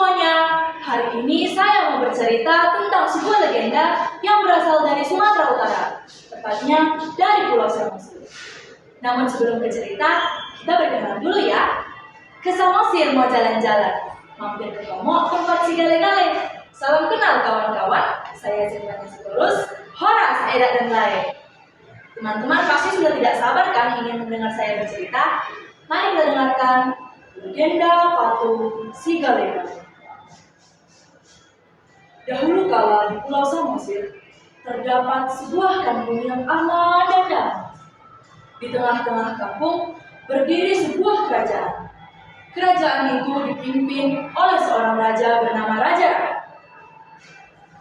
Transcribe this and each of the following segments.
semuanya, hari ini saya mau bercerita tentang sebuah legenda yang berasal dari Sumatera Utara, tepatnya dari Pulau Samosir. Namun sebelum bercerita, kita berkenalan dulu ya. Ke Samosir mau jalan-jalan, mampir ke Komo tempat si gale-gale. Salam kenal kawan-kawan, saya ceritanya Sitorus, Horas, Eda, dan Lae. Teman-teman pasti sudah tidak sabar kan ingin mendengar saya bercerita? Mari kita dengarkan legenda patung si gale-gale. Dahulu kala di Pulau Samosir terdapat sebuah kampung yang aman dan damai. Di tengah-tengah kampung berdiri sebuah kerajaan. Kerajaan itu dipimpin oleh seorang raja bernama Raja Rahat.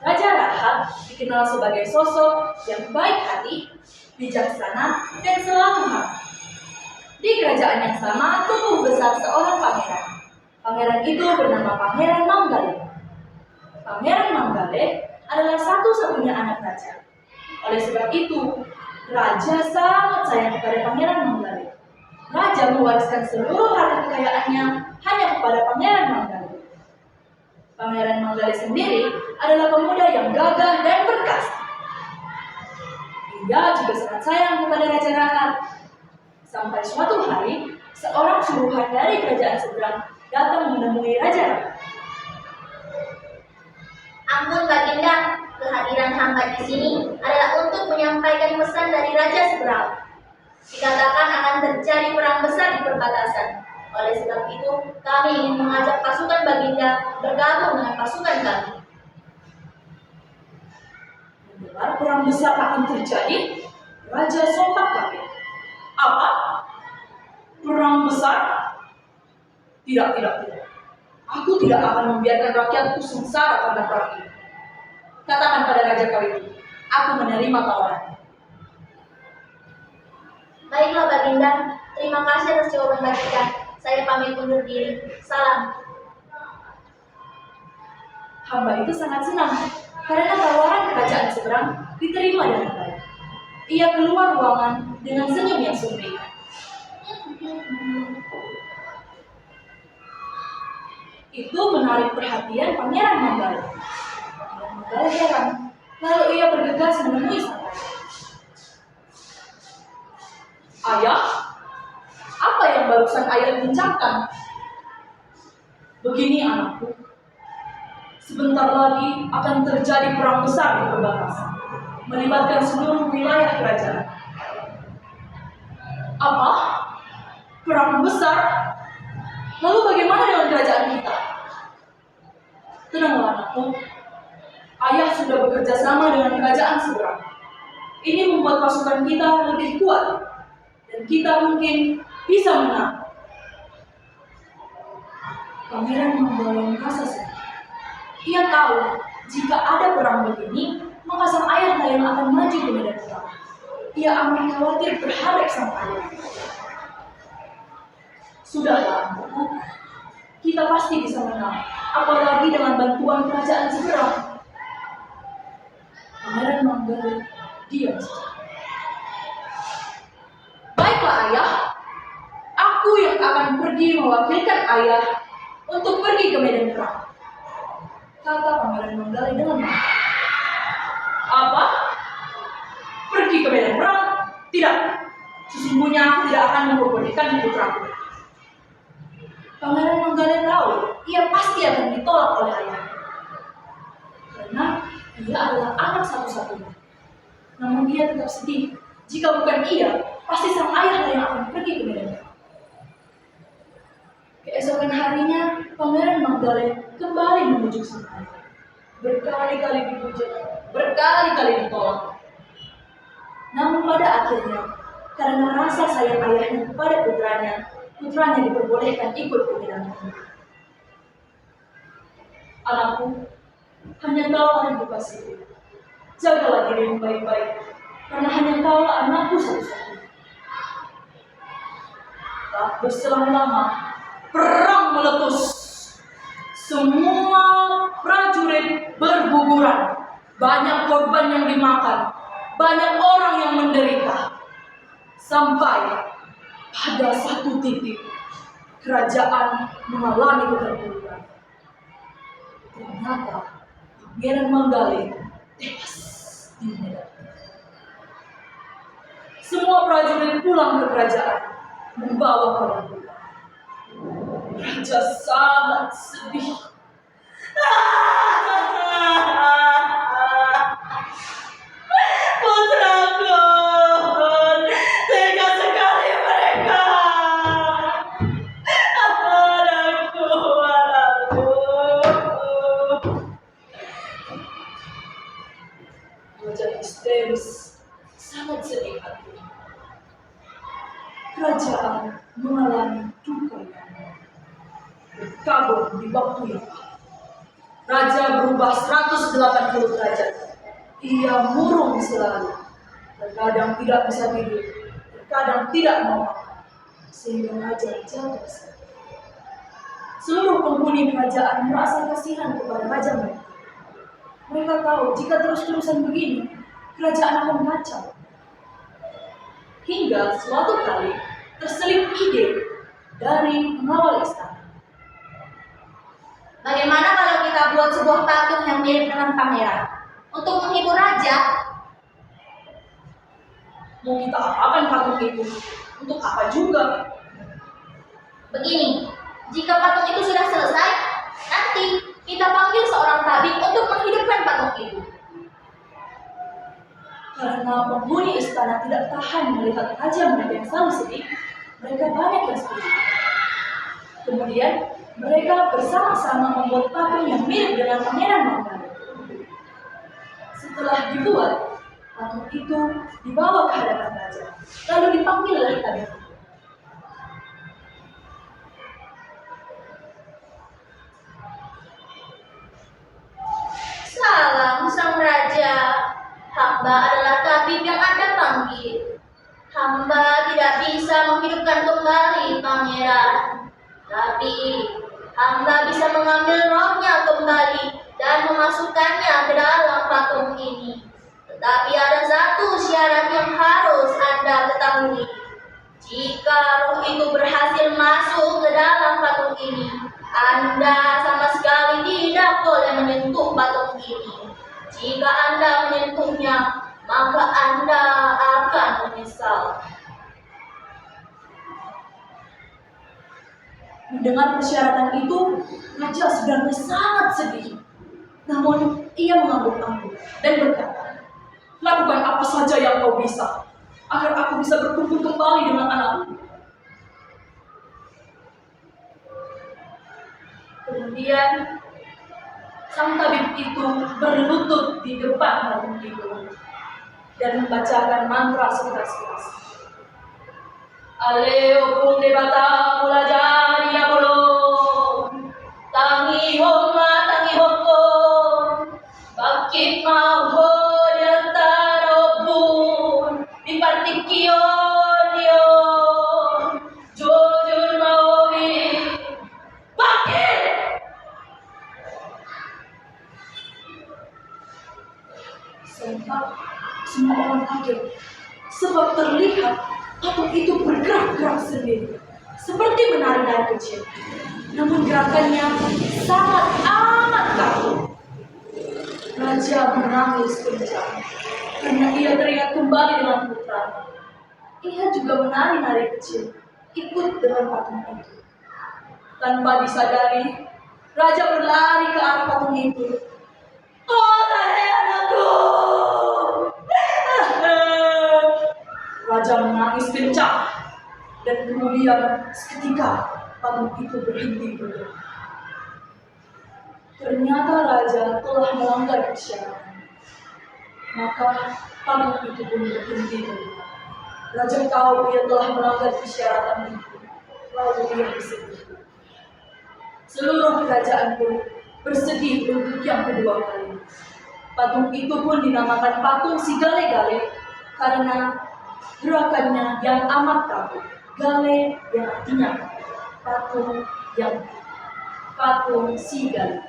Raja Rahat dikenal sebagai sosok yang baik hati, bijaksana, dan selalu hangat. Di kerajaan yang sama tumbuh besar seorang pangeran. Pangeran itu bernama Pangeran Manggale. Pangeran Manggale adalah satu-satunya anak raja. Oleh sebab itu, raja sangat sayang kepada Pangeran Manggale. Raja mewariskan seluruh harta kekayaannya hanya kepada Pangeran Manggale. Pangeran Manggale sendiri adalah pemuda yang gagah dan perkasa. Ia juga sangat sayang kepada Raja Rahat. Sampai suatu hari, seorang suruhan dari kerajaan seberang datang menemui Raja Rahat. Ampun Baginda, kehadiran hamba di sini adalah untuk menyampaikan pesan dari Raja seberang. Dikatakan akan terjadi perang besar di perbatasan. Oleh sebab itu, kami ingin mengajak pasukan Baginda bergabung dengan pasukan kami. Mendengar perang besar akan terjadi, Raja sontak kaget. Apa? Perang besar? Tidak. Aku tidak akan membiarkan rakyatku sengsara karena perang ini. Katakan pada raja kau itu, aku menerima tawaran. Baiklah Baginda, terima kasih atas jawaban Baginda. Saya pamit undur diri. Salam. Hamba itu sangat senang karena tawaran kerajaan seberang diterima dengan baik. Ia keluar ruangan dengan senyum yang sumringah. Itu menarik perhatian Pangeran Manggale. Pangeran Manggale heran, lalu ia bergegas menemui sang raja. Ayah, apa yang barusan ayah bincangkan? Begini anakku, sebentar lagi akan terjadi perang besar di perbatasan, melibatkan seluruh wilayah kerajaan. Apa? Perang besar? Lalu bagaimana dengan kerajaan kita? Tenanglah anakku, ayah sudah bekerja sama dengan kerajaan seberang. Ini membuat pasukan kita lebih kuat, dan kita mungkin bisa menang. Pangeran Manggale merasa sedih. Ia tahu jika ada perang begini, maka sang ayahlah yang akan maju ke medan perang. Ia amat khawatir terhadap sang ayah. Sudahlah, anakku, kita pasti bisa menang, apalagi dengan bantuan kerajaan seberang. Pangeran Manggale diam saja. Baiklah ayah, aku yang akan pergi mewakilkan ayah untuk pergi ke medan perang, kata Pangeran Manggale dengan marah. Apa? Pergi ke medan perang? Tidak, sesungguhnya aku tidak akan memperbolehkan putraku. Pangeran Manggale tahu ia pasti akan ditolak oleh ayahnya, karena ia adalah anak satu-satunya. Namun ia tetap sedih. Jika bukan ia, pasti sang ayah yang akan pergi ke medan perang. Keesokan harinya, Pangeran Manggale kembali membujuk sang ayah. Berkali-kali dibujuk, berkali-kali ditolak. Namun pada akhirnya, karena rasa sayang ayahnya kepada putranya diperbolehkan ikut ke medan perang. Anakku, hanya kaulah yang dikasihi. Jagalah dirimu baik-baik, karena hanya kaulah anakku satu-satunya. Tak berselang lama, perang meletus. Semua prajurit berguguran. Banyak korban yang dimakan, banyak orang yang menderita. Sampai pada satu titik, kerajaan mengalami keterpurukan. Ternyata Pangeran Manggale tewas di medan. Semua prajurit pulang ke kerajaan membawa kabar duka. Raja sangat sedih. Putraku, tega sekali mereka. Anakku, anakku. Raja histeris, sangat sedih hati. Kerajaan mengalami duka yang berkabung di waktu yang tepat. Raja berubah 180 derajat. Ia murung selalu. Terkadang tidak bisa tidur, terkadang tidak mau makan, sehingga raja jatuh sakit. Seluruh penghuni kerajaan merasa kasihan kepada raja mereka. Mereka tahu jika terus-terusan begini, kerajaan akan kacau. Hingga suatu kali terselip ide dari pengawal istana. Bagaimana kalau kita buat sebuah patung yang mirip dengan pangeran untuk menghibur raja? Mau kita apakan patung itu? Untuk apa juga? Begini, jika patung itu sudah selesai, nanti kita panggil seorang tabib untuk menghidupkan patung itu. Karena penghuni istana tidak tahan melihat raja mereka yang selalu sedih, mereka banyak yang setuju. Kemudian mereka bersama-sama membuat patung yang mirip dengan Pangeran Manggale. Setelah dibuat, patung itu dibawa ke hadapan raja, lalu dipanggillah tabib. Salam sang raja, hamba adalah tabib yang Anda panggil. Hamba tidak bisa menghidupkan kembali pangeran, tapi hamba bisa mengambil rohnya kembali dan memasukkannya ke dalam patung ini. Tetapi ada satu syarat yang harus Anda ketahui. Jika roh itu berhasil masuk ke dalam patung ini, Anda sama sekali tidak boleh menyentuh patung ini. Jika Anda menyentuhnya, maka Anda akan menyesal. Mendengar persyaratan itu, raja sebenarnya sangat sedih. Namun ia mengangguk-angguk dan berkata, "Lakukan apa saja yang kau bisa, agar aku bisa berkumpul kembali dengan anakku." Kemudian sang tabib itu berlutut di depan patung itu dan membacakan mantra sekeras-keras. Aleo punde bata mula jari apolo, tangi homa tangi hoko, bakit maho yatarobun, dipartikion yon, jujur maobi, bakit! Sontak semua orang kaget, sebab terlihat patung itu bergerak-gerak sendiri, seperti menari-nari kecil. Namun gerakannya sangat amat kaku. Raja menangis kencang, karena ia teringat kembali dengan putranya. Ia juga menari-nari kecil, ikut dengan patung itu. Tanpa disadari, Raja berlari ke arah patung itu. "Oh, hai anakku!" Raja menangis kencang, dan kemudian seketika patung itu berhenti bergerak. Ternyata raja telah melanggar persyaratan. Maka patung itu pun berhenti bergerak. Raja tahu ia telah melanggar persyaratan itu, lalu ia bersedih. Seluruh kerajaan pun bersedih untuk yang kedua kali. Patung itu pun dinamakan patung si Gale-Gale karena gerakannya yang amat kaku. Gale yang artinya patung si Gale.